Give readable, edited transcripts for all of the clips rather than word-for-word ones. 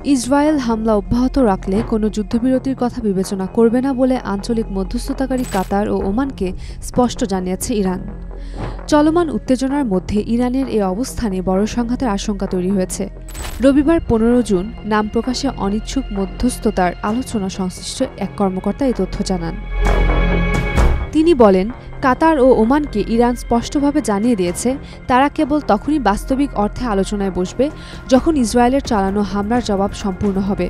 Israel হামলা অব্যাহত রাখলে কোনো যুদ্ধবিরতির কথা বিবেচনা করবে না বলে আঞ্চলিক মধ্যস্থতাকারী কাতার ও ওমানকে স্পষ্ট জানিয়েছে ইরান। চলমান উত্তেজনার মধ্যে ইরানের এই অবস্থানে বড় সংঘাতের আশঙ্কা তৈরি হয়েছে। রবিবার 15 জুন নাম প্রকাশে অনিচ্ছুক মধ্যস্থতার আলোচনা সংশ্লিষ্ট এক কর্মকর্তা এই তথ্য জানান। তিনি বলেন, কাতার ও ওমানকে ইরান স্পষ্টভাবে জানিয়ে দিয়েছে তারা কেবল তখনই বাস্তবিক অর্থে আলোচনায় বসবে যখন ইসরায়েলের চালানো হামলার জবাব সম্পূর্ণ হবে।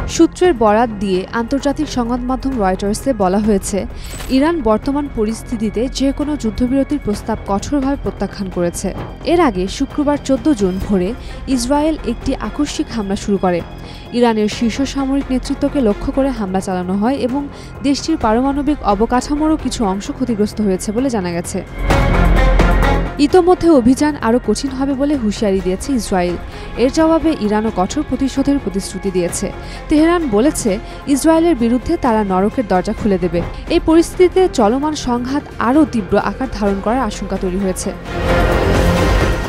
সূত্রের বরাত দিয়ে আন্তর্জাতিক সংবাদ মাধ্যম রয়টার্সে বলা হয়েছে, ইরান বর্তমান পরিস্থিতিতে যে কোনো যুদ্ধবিরতির প্রস্তাব কঠোরভাবে প্রত্যাখ্যান করেছে। এর আগে শুক্রবার 14 জুন ভোরে ইসরায়েল একটি আকস্মিক হামলা শুরু করে। ইরানের শীর্ষ সামরিক নেতৃত্বকে লক্ষ্য করে হামলা চালানো হয় এবং দেশটির পারমাণবিক অবকাঠামোরও কিছু অংশ ক্ষতিগ্রস্ত হয়েছে বলে জানা গেছে। ইতোমধ্যে অভিযান আরও কঠিন হবে বলে হুঁশিয়ারি দিয়েছে ইসরায়েল। এর জবাবে ইরানও কঠোর প্রতিশোধের প্রতিশ্রুতি দিয়েছে। তেহরান বলেছে, ইসরায়েলের বিরুদ্ধে তারা নরকের দরজা খুলে দেবে। এই পরিস্থিতিতে চলমান সংঘাত আরও তীব্র আকার ধারণ করার আশঙ্কা তৈরি হয়েছে।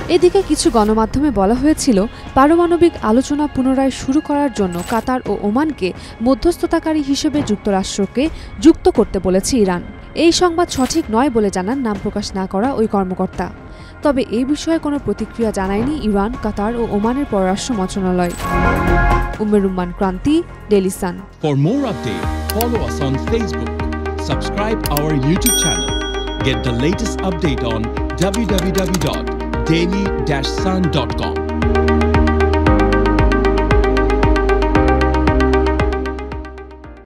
এদিকে কিছু গণমাধ্যমে বলা হয়েছিল, পারমাণবিক আলোচনা পুনরায় শুরু করার জন্য কাতার ও ওমানকে মধ্যস্থতাকারী হিসেবে যুক্তরাষ্ট্রকে যুক্ত করতে বলেছে ইরান। এই সংবাদ সঠিক নয় বলে জানান নাম প্রকাশ না করা ওই কর্মকর্তা। তবে এই বিষয়ে কোনো প্রতিক্রিয়া জানায়নি ইরান, কাতার ও ওমানের পররাষ্ট্র মন্ত্রণালয়। উম্মেরুম্মান ক্রান্তি, Daily Sun. For more updates, follow us on Facebook, subscribe our YouTube channel, get the latest update on www.daily-sun.com.